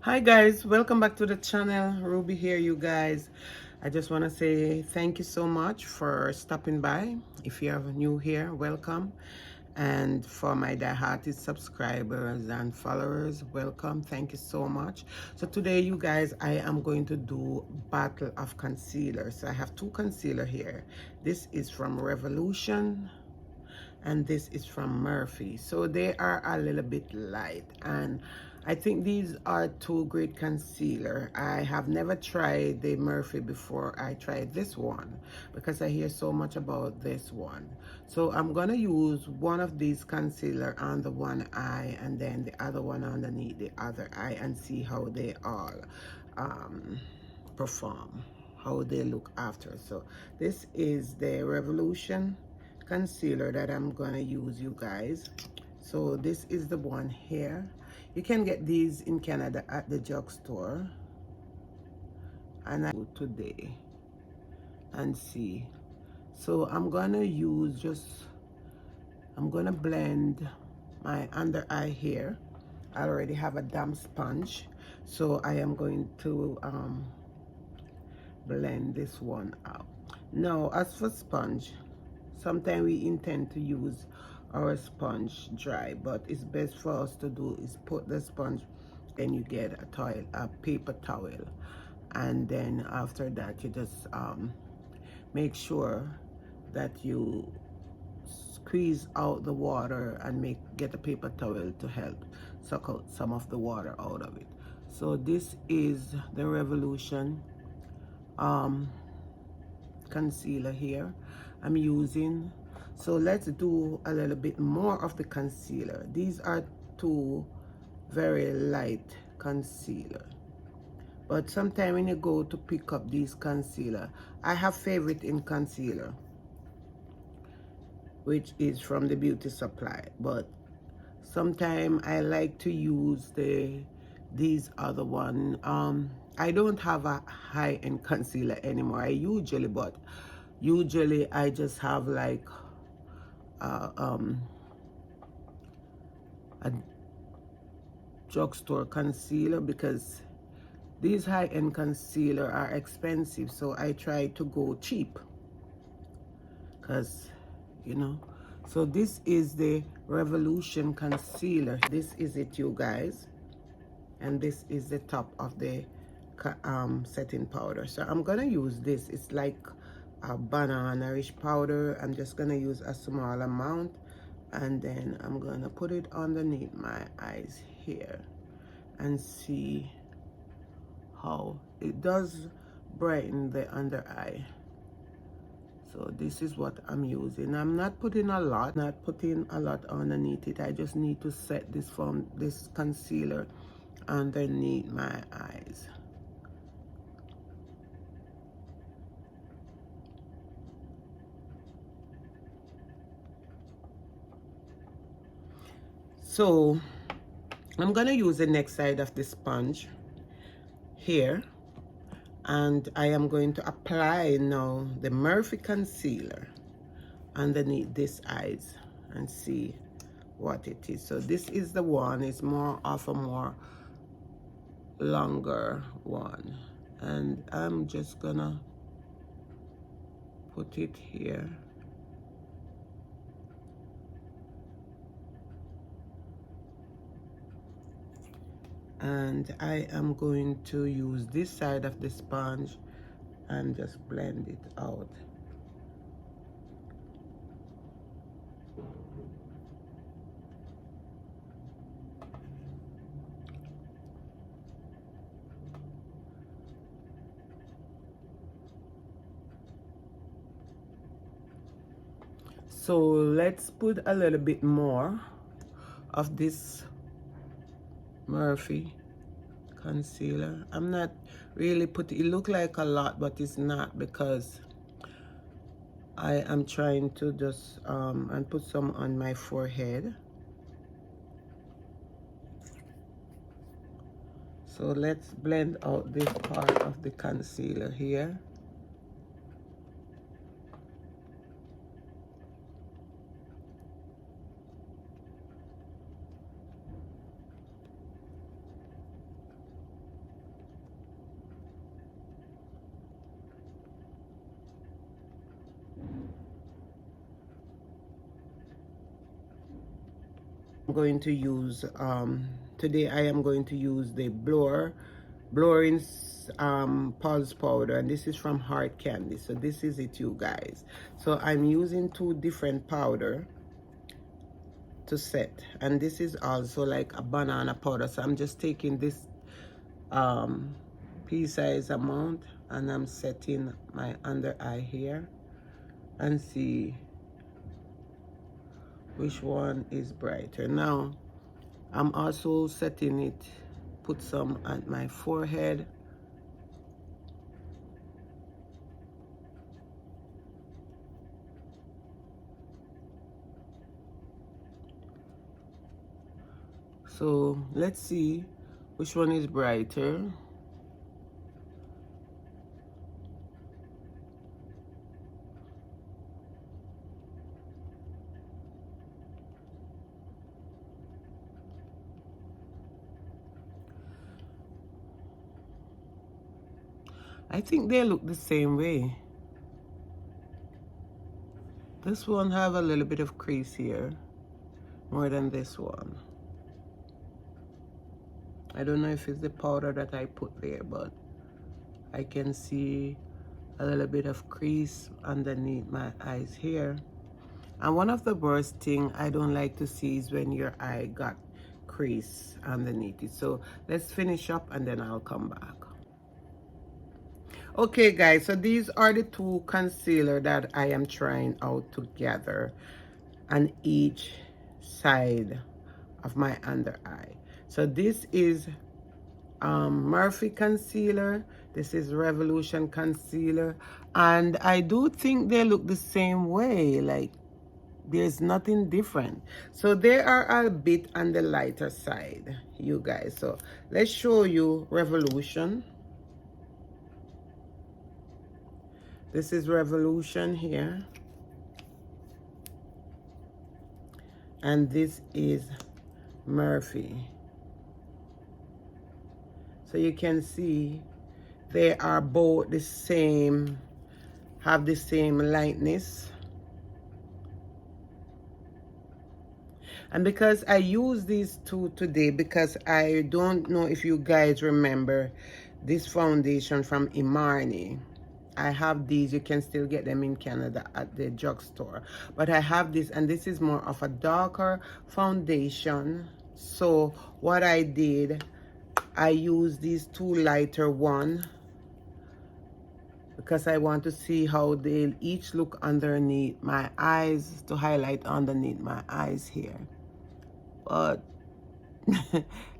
Hi guys, welcome back to the channel. Ruby here, you guys. I just want to say thank you so much for stopping by. If you are new here, welcome. And for my die-hearted subscribers and followers, welcome. Thank you so much. So today, you guys, I am going to do battle of concealers. So I have two concealer here. This is from Revolution and this is from Murphy. So they are a little bit light, and I think these are two great concealer. I have never tried the Murphy before I tried this one because I hear so much about this one. So I'm gonna use one of these concealer on the one eye and then the other one underneath the other eye and see how they all perform, how they look after. So this is the Revolution concealer that I'm gonna use, you guys. So this is the one here. You can get these in Canada at the drugstore, and I do today and see. So I'm gonna use I'm gonna blend my under eye here. I already have a damp sponge, so I am going to blend this one out. Now, as for sponge, sometimes we intend to use our sponge dry, but it's best for us to do is put the sponge, then you get a paper towel, and then after that you just make sure that you squeeze out the water and get a paper towel to help suck out some of the water out of it. So this is the Revolution concealer here I'm using. So let's do a little bit more of the concealer. These are two very light concealer, but sometimes when you go to pick up these concealer, I have favorite in concealer, which is from the Beauty Supply, but sometimes I like to use these other one. I don't have a high-end concealer anymore. But usually I just have like a drugstore concealer, because these high-end concealer are expensive, so I try to go cheap, because so this is the Revolution concealer. This is it, you guys, and this is the top of the setting powder. So I'm gonna use this. It's like a banana-ish powder. I'm just gonna use a small amount, and then I'm gonna put it underneath my eyes here and see how it does brighten the under eye. So this is what I'm using. I'm not putting a lot underneath it. I just need to set this concealer underneath my eyes. So I'm gonna use the next side of the sponge here, and I am going to apply now the Murphy concealer underneath this eyes and see what it is. So this is the one. It's more of a more longer one, and I'm just gonna put it here. And I am going to use this side of the sponge and just blend it out. So let's put a little bit more of this Murphy concealer. I'm not really it look like a lot, but it's not, because I am trying to just and put some on my forehead. So let's blend out this part of the concealer here. going to use today I am going to use the blowing pulse powder, and this is from Hard Candy. So this is it, you guys. So I'm using two different powder to set, and this is also like a banana powder. So I'm just taking this pea size amount, and I'm setting my under eye here and see which one is brighter. Now I'm also setting it, put some at my forehead. So let's see which one is brighter. I think they look the same way. This one have a little bit of crease here, more than this one. I don't know if it's the powder that I put there, but I can see a little bit of crease underneath my eyes here. And one of the worst thing I don't like to see is when your eye got crease underneath it. So let's finish up and then I'll come back. Okay guys, so these are the two concealer that I am trying out together on each side of my under eye. So this is Murphy concealer, this is Revolution concealer, and I do think they look the same way, like there's nothing different. So they are a bit on the lighter side, you guys. So let's show you Revolution. This is Revolution here, and this is Murphy. So you can see they are both the same, have the same lightness. And because I use these two today, because I don't know if you guys remember this foundation from Imani. I have these, you can still get them in Canada at the drugstore. But I have this, and this is more of a darker foundation. So what I did, I used these two lighter one because I want to see how they each look underneath my eyes, to highlight underneath my eyes here. But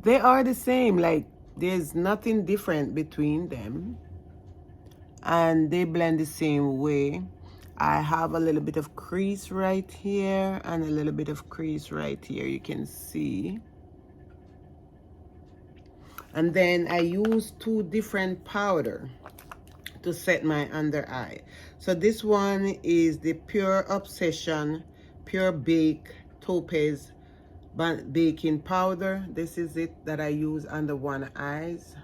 they are the same, like there's nothing different between them, and they blend the same way. I have a little bit of crease right here and a little bit of crease right here, you can see. And then I use two different powder to set my under eye. So this one is the Pure Obsession Pure Bake Topaz baking powder. This is it that I use under one eyes.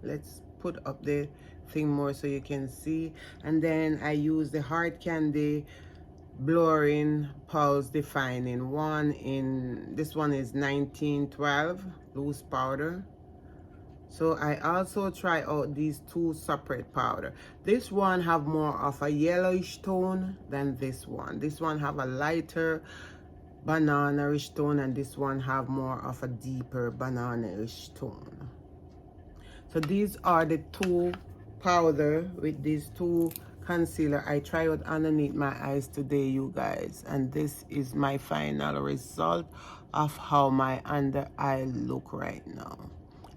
Let's put up the thing more so you can see. And then I use the Hard Candy Blurring Pulse Defining one. In this one is 1912 loose powder. So I also try out these two separate powder. This one have more of a yellowish tone than this one. This one have a lighter banana-ish tone, and this one have more of a deeper banana-ish tone. So these are the two powder with these two concealer I tried out underneath my eyes today, you guys, and this is my final result of how my under eye look right now.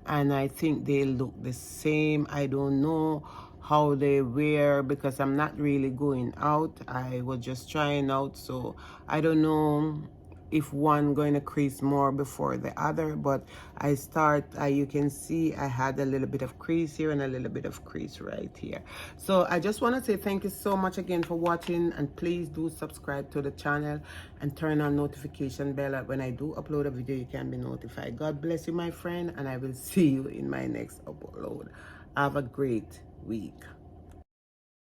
And I think they look the same. I don't know how they wear because I'm not really going out. I was just trying out, so I don't know if one going to crease more before the other. But I start, you can see I had a little bit of crease here and a little bit of crease right here. So I just want to say thank you so much again for watching, and please do subscribe to the channel and turn on notification bell. When I do upload a video, you can be notified. God bless you, my friend, and I will see you in my next upload. Have a great week.